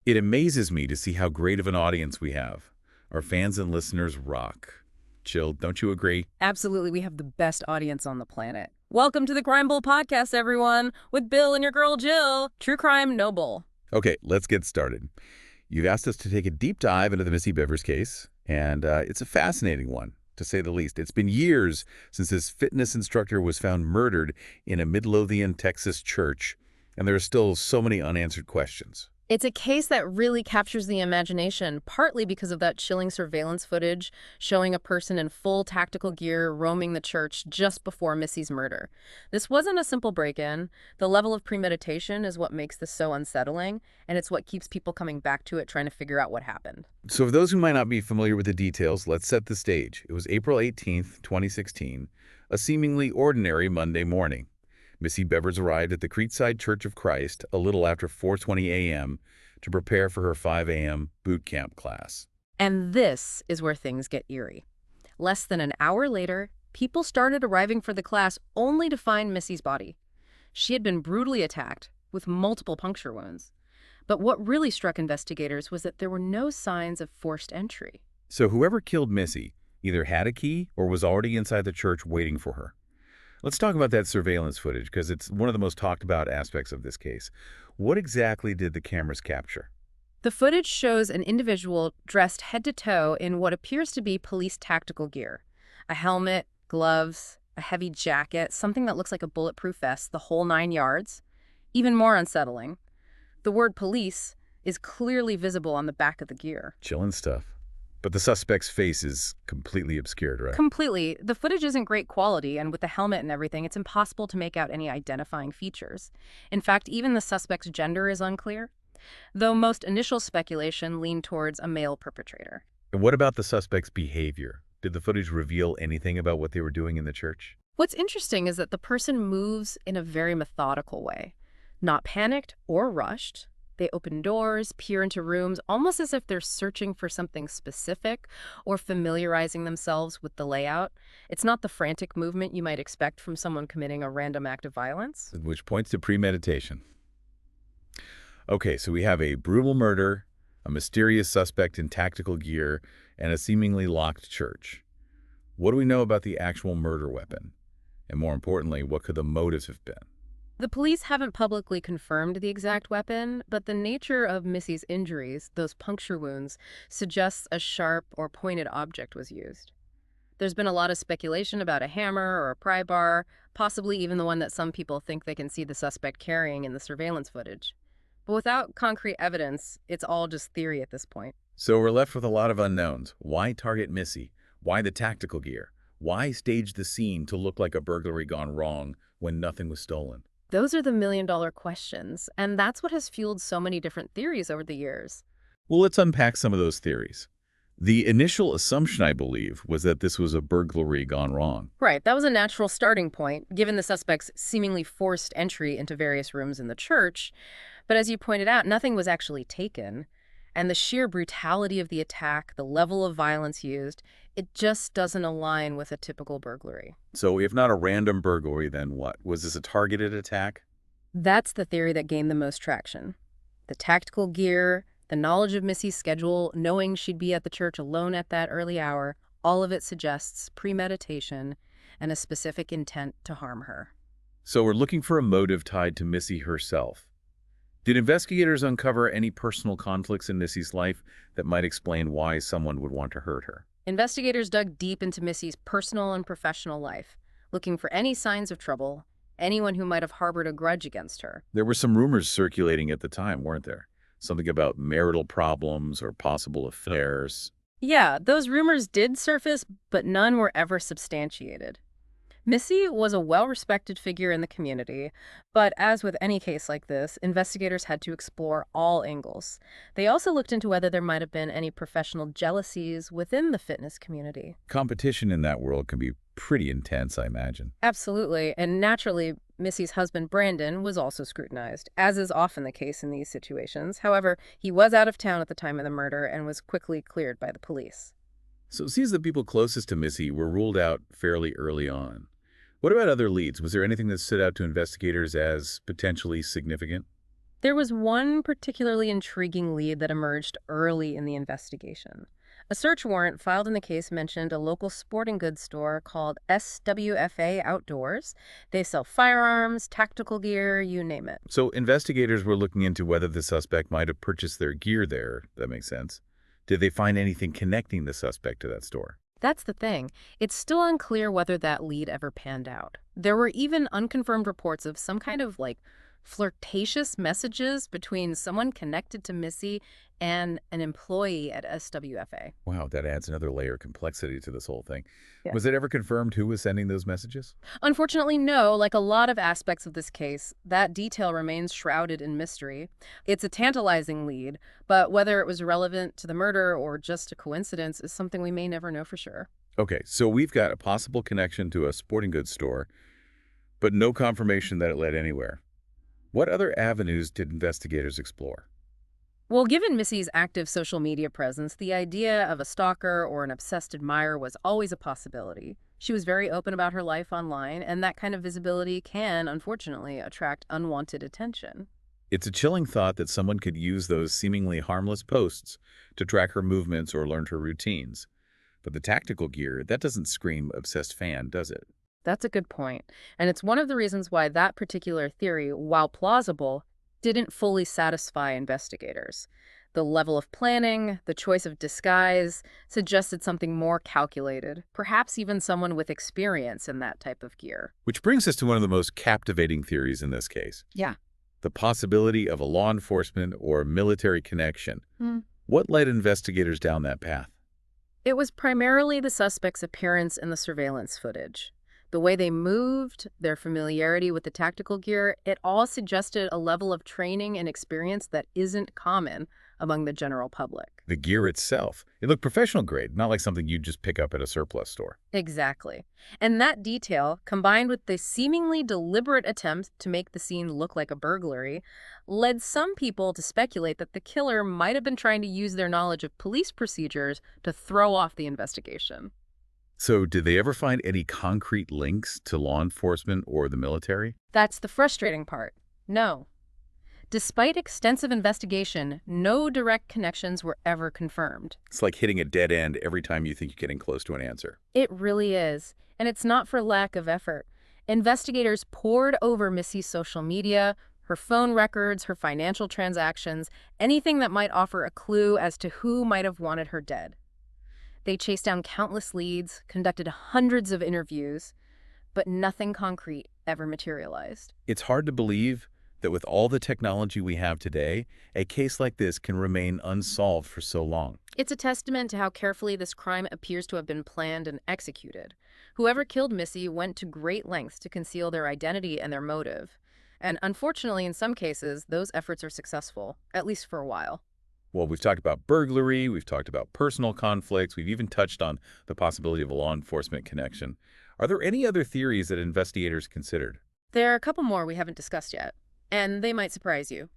It amazes me to see how great of an audience we have. Our fans and listeners rock. Jill, don't you agree? Absolutely, we have the best audience on the planet. Welcome to the Crime Bull podcast, everyone, with Bill and your girl Jill. True crime, no bull. Okay, let's get started. You've asked us to take a deep dive into the Missy Bevers case, and it's a fascinating one, to say the least. It's been years since this fitness instructor was found murdered in a Midlothian, Texas church, and there are still so many unanswered questions. It's a case that really captures the imagination, partly because of that chilling surveillance footage showing a person in full tactical gear roaming the church just before Missy's murder. This wasn't a simple break-in. The level of premeditation is what makes this so unsettling, and it's what keeps people coming back to it trying to figure out what happened. So for those who might not be familiar with the details, let's set the stage. It was April 18th, 2016, a seemingly ordinary Monday morning. Missy Bevers arrived at the Creekside Church of Christ a little after 4:20 a.m. to prepare for her 5 a.m. boot camp class. And this is where things get eerie. Less than an hour later, people started arriving for the class only to find Missy's body. She had been brutally attacked with multiple puncture wounds. But what really struck investigators was that there were no signs of forced entry. So whoever killed Missy either had a key or was already inside the church waiting for her. Let's talk about that surveillance footage, because it's one of the most talked about aspects of this case. What exactly did the cameras capture? The footage shows an individual dressed head to toe in what appears to be police tactical gear. A helmet, gloves, a heavy jacket, something that looks like a bulletproof vest, the whole 9 yards. Even more unsettling, the word police is clearly visible on the back of the gear. Chilling stuff. But the suspect's face is completely obscured, right? Completely. The footage isn't great quality, and with the helmet and everything, it's impossible to make out any identifying features. In fact, even the suspect's gender is unclear, though most initial speculation leaned towards a male perpetrator. And what about the suspect's behavior? Did the footage reveal anything about what they were doing in the church? What's interesting is that the person moves in a very methodical way, not panicked or rushed. They open doors, peer into rooms, almost as if they're searching for something specific or familiarizing themselves with the layout. It's not the frantic movement you might expect from someone committing a random act of violence. Which points to premeditation. Okay, so we have a brutal murder, a mysterious suspect in tactical gear, and a seemingly locked church. What do we know about the actual murder weapon? And more importantly, what could the motives have been? The police haven't publicly confirmed the exact weapon, but the nature of Missy's injuries, those puncture wounds, suggests a sharp or pointed object was used. There's been a lot of speculation about a hammer or a pry bar, possibly even the one that some people think they can see the suspect carrying in the surveillance footage. But without concrete evidence, it's all just theory at this point. So we're left with a lot of unknowns. Why target Missy? Why the tactical gear? Why stage the scene to look like a burglary gone wrong when nothing was stolen? Those are the million-dollar questions, and that's what has fueled so many different theories over the years. Well, let's unpack some of those theories. The initial assumption, I believe, was that this was a burglary gone wrong. Right, that was a natural starting point, given the suspect's seemingly forced entry into various rooms in the church. But as you pointed out, nothing was actually taken. And the sheer brutality of the attack, the level of violence used, it just doesn't align with a typical burglary. So if not a random burglary, then what? Was this a targeted attack? That's the theory that gained the most traction. The tactical gear, the knowledge of Missy's schedule, knowing she'd be at the church alone at that early hour, all of it suggests premeditation and a specific intent to harm her. So we're looking for a motive tied to Missy herself. Did investigators uncover any personal conflicts in Missy's life that might explain why someone would want to hurt her? Investigators dug deep into Missy's personal and professional life, looking for any signs of trouble, anyone who might have harbored a grudge against her. There were some rumors circulating at the time, weren't there? Something about marital problems or possible affairs. Yeah, those rumors did surface, but none were ever substantiated. Missy was a well-respected figure in the community, but as with any case like this, investigators had to explore all angles. They also looked into whether there might have been any professional jealousies within the fitness community. Competition in that world can be pretty intense, I imagine. Absolutely, and naturally, Missy's husband, Brandon, was also scrutinized, as is often the case in these situations. However, he was out of town at the time of the murder and was quickly cleared by the police. So it seems the people closest to Missy were ruled out fairly early on. What about other leads? Was there anything that stood out to investigators as potentially significant? There was one particularly intriguing lead that emerged early in the investigation. A search warrant filed in the case mentioned a local sporting goods store called SWFA Outdoors. They sell firearms, tactical gear, you name it. So investigators were looking into whether the suspect might have purchased their gear there. That makes sense. Did they find anything connecting the suspect to that store? That's the thing. It's still unclear whether that lead ever panned out. There were even unconfirmed reports of some kind of flirtatious messages between someone connected to Missy and an employee at SWFA. Wow, that adds another layer of complexity to this whole thing. Yeah. Was it ever confirmed who was sending those messages? Unfortunately, no. Like a lot of aspects of this case, that detail remains shrouded in mystery. It's a tantalizing lead, but whether it was relevant to the murder or just a coincidence is something we may never know for sure. Okay, so we've got a possible connection to a sporting goods store, but no confirmation that it led anywhere. What other avenues did investigators explore? Well, given Missy's active social media presence, the idea of a stalker or an obsessed admirer was always a possibility. She was very open about her life online, and that kind of visibility can, unfortunately, attract unwanted attention. It's a chilling thought that someone could use those seemingly harmless posts to track her movements or learn her routines. But the tactical gear, that doesn't scream obsessed fan, does it? That's a good point. And it's one of the reasons why that particular theory, while plausible, didn't fully satisfy investigators. The level of planning, the choice of disguise, suggested something more calculated, perhaps even someone with experience in that type of gear. Which brings us to one of the most captivating theories in this case. Yeah. The possibility of a law enforcement or military connection. What led investigators down that path? It was primarily the suspect's appearance in the surveillance footage. The way they moved, their familiarity with the tactical gear, it all suggested a level of training and experience that isn't common among the general public. The gear itself. It looked professional grade, not like something you'd just pick up at a surplus store. Exactly. And that detail, combined with the seemingly deliberate attempt to make the scene look like a burglary, led some people to speculate that the killer might have been trying to use their knowledge of police procedures to throw off the investigation. So did they ever find any concrete links to law enforcement or the military? That's the frustrating part. No. Despite extensive investigation, no direct connections were ever confirmed. It's like hitting a dead end every time you think you're getting close to an answer. It really is. And it's not for lack of effort. Investigators pored over Missy's social media, her phone records, her financial transactions, anything that might offer a clue as to who might have wanted her dead. They chased down countless leads, conducted hundreds of interviews, but nothing concrete ever materialized. It's hard to believe that with all the technology we have today, a case like this can remain unsolved for so long. It's a testament to how carefully this crime appears to have been planned and executed. Whoever killed Missy went to great lengths to conceal their identity and their motive. And unfortunately, in some cases, those efforts are successful, at least for a while. Well, we've talked about burglary, we've talked about personal conflicts, we've even touched on the possibility of a law enforcement connection. Are there any other theories that investigators considered? There are a couple more we haven't discussed yet, and they might surprise you.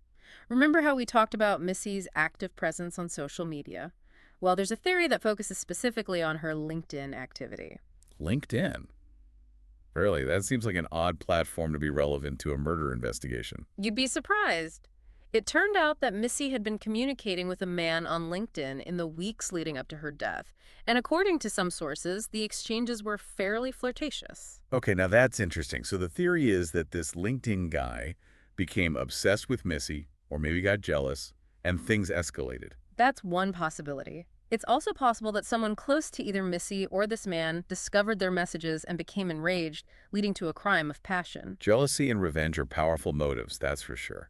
Remember how we talked about Missy's active presence on social media? Well, there's a theory that focuses specifically on her LinkedIn activity. LinkedIn? Really, that seems like an odd platform to be relevant to a murder investigation. You'd be surprised. It turned out that Missy had been communicating with a man on LinkedIn in the weeks leading up to her death. And according to some sources, the exchanges were fairly flirtatious. Okay, now that's interesting. So the theory is that this LinkedIn guy became obsessed with Missy, or maybe got jealous, and things escalated. That's one possibility. It's also possible that someone close to either Missy or this man discovered their messages and became enraged, leading to a crime of passion. Jealousy and revenge are powerful motives, that's for sure.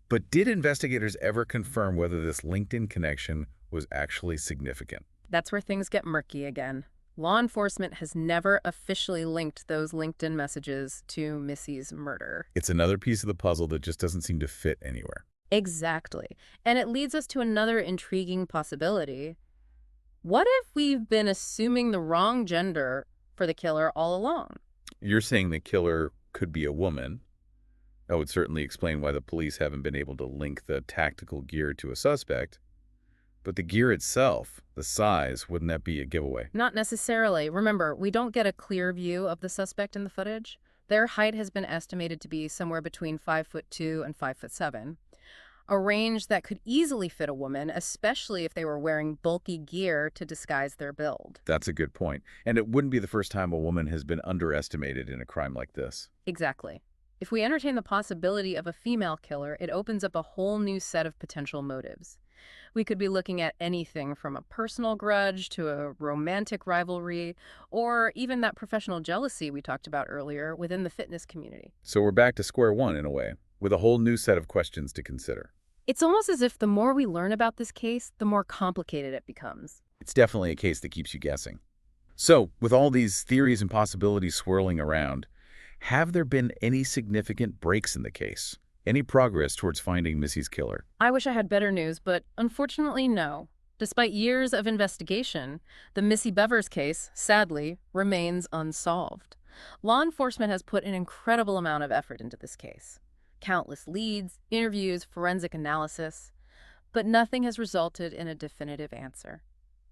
But did investigators ever confirm whether this LinkedIn connection was actually significant? That's where things get murky again. Law enforcement has never officially linked those LinkedIn messages to Missy's murder. It's another piece of the puzzle that just doesn't seem to fit anywhere. Exactly. And it leads us to another intriguing possibility. What if we've been assuming the wrong gender for the killer all along? You're saying the killer could be a woman. That would certainly explain why the police haven't been able to link the tactical gear to a suspect. But the gear itself, the size, wouldn't that be a giveaway? Not necessarily. Remember, we don't get a clear view of the suspect in the footage. Their height has been estimated to be somewhere between 5'2" and 5'7". a range that could easily fit a woman, especially if they were wearing bulky gear to disguise their build. That's a good point. And it wouldn't be the first time a woman has been underestimated in a crime like this. Exactly. If we entertain the possibility of a female killer, it opens up a whole new set of potential motives. We could be looking at anything from a personal grudge to a romantic rivalry, or even that professional jealousy we talked about earlier within the fitness community. So we're back to square one in a way, with a whole new set of questions to consider. It's almost as if the more we learn about this case, the more complicated it becomes. It's definitely a case that keeps you guessing. So, with all these theories and possibilities swirling around, have there been any significant breaks in the case? Any progress towards finding Missy's killer? I wish I had better news, but unfortunately, no. Despite years of investigation, the Missy Bevers case, sadly, remains unsolved. Law enforcement has put an incredible amount of effort into this case. Countless leads, interviews, forensic analysis, but nothing has resulted in a definitive answer.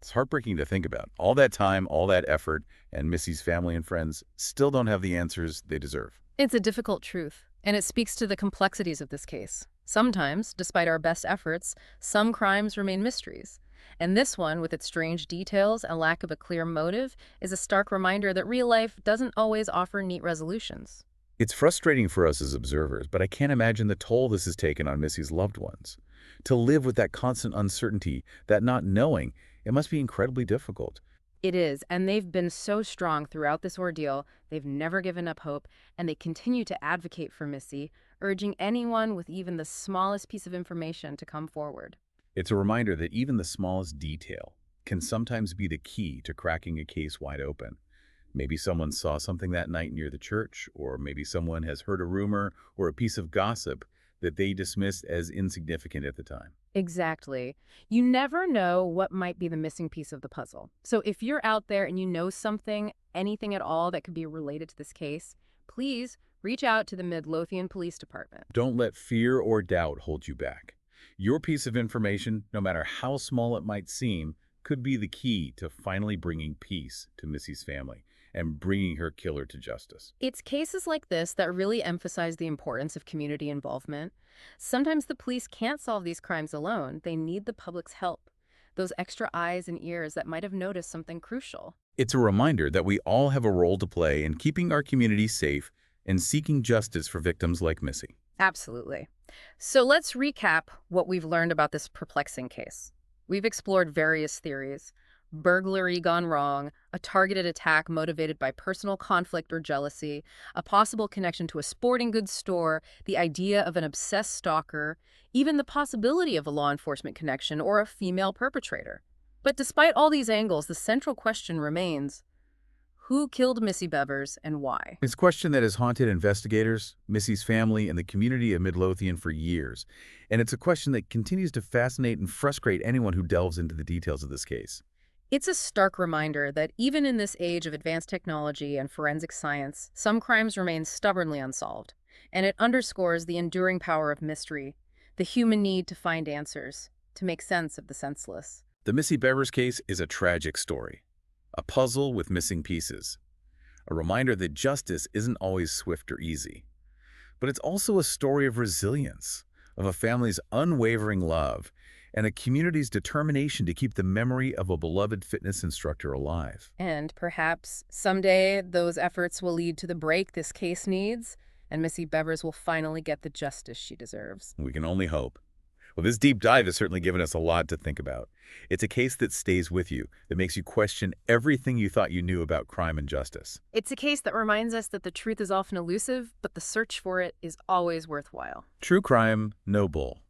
It's heartbreaking to think about. All that time, all that effort, and Missy's family and friends still don't have the answers they deserve. It's a difficult truth, and it speaks to the complexities of this case. Sometimes, despite our best efforts, some crimes remain mysteries. And this one, with its strange details and lack of a clear motive, is a stark reminder that real life doesn't always offer neat resolutions. It's frustrating for us as observers, but I can't imagine the toll this has taken on Missy's loved ones. To live with that constant uncertainty, that not knowing, it must be incredibly difficult. It is, and they've been so strong throughout this ordeal. They've never given up hope, and they continue to advocate for Missy, urging anyone with even the smallest piece of information to come forward. It's a reminder that even the smallest detail can sometimes be the key to cracking a case wide open. Maybe someone saw something that night near the church, or maybe someone has heard a rumor or a piece of gossip that they dismissed as insignificant at the time. Exactly. You never know what might be the missing piece of the puzzle. So if you're out there and you know something, anything at all that could be related to this case, please reach out to the Midlothian Police Department. Don't let fear or doubt hold you back. Your piece of information, no matter how small it might seem, could be the key to finally bringing peace to Missy's family and bringing her killer to justice. It's cases like this that really emphasize the importance of community involvement. Sometimes the police can't solve these crimes alone. They need the public's help, those extra eyes and ears that might have noticed something crucial. It's a reminder that we all have a role to play in keeping our community safe and seeking justice for victims like Missy. Absolutely. So let's recap what we've learned about this perplexing case. We've explored various theories: burglary gone wrong, a targeted attack motivated by personal conflict or jealousy, a possible connection to a sporting goods store, the idea of an obsessed stalker, even the possibility of a law enforcement connection or a female perpetrator. But despite all these angles, the central question remains: who killed Missy Bevers and why? It's a question that has haunted investigators, Missy's family, and the community of Midlothian for years. And it's a question that continues to fascinate and frustrate anyone who delves into the details of this case. It's a stark reminder that even in this age of advanced technology and forensic science, some crimes remain stubbornly unsolved. And it underscores the enduring power of mystery, the human need to find answers, to make sense of the senseless. The Missy Bevers case is a tragic story, a puzzle with missing pieces, a reminder that justice isn't always swift or easy. But it's also a story of resilience, of a family's unwavering love, and a community's determination to keep the memory of a beloved fitness instructor alive. And perhaps someday those efforts will lead to the break this case needs, and Missy Bevers will finally get the justice she deserves. We can only hope. Well, this deep dive has certainly given us a lot to think about. It's a case that stays with you, that makes you question everything you thought you knew about crime and justice. It's a case that reminds us that the truth is often elusive, but the search for it is always worthwhile. True crime, no bull.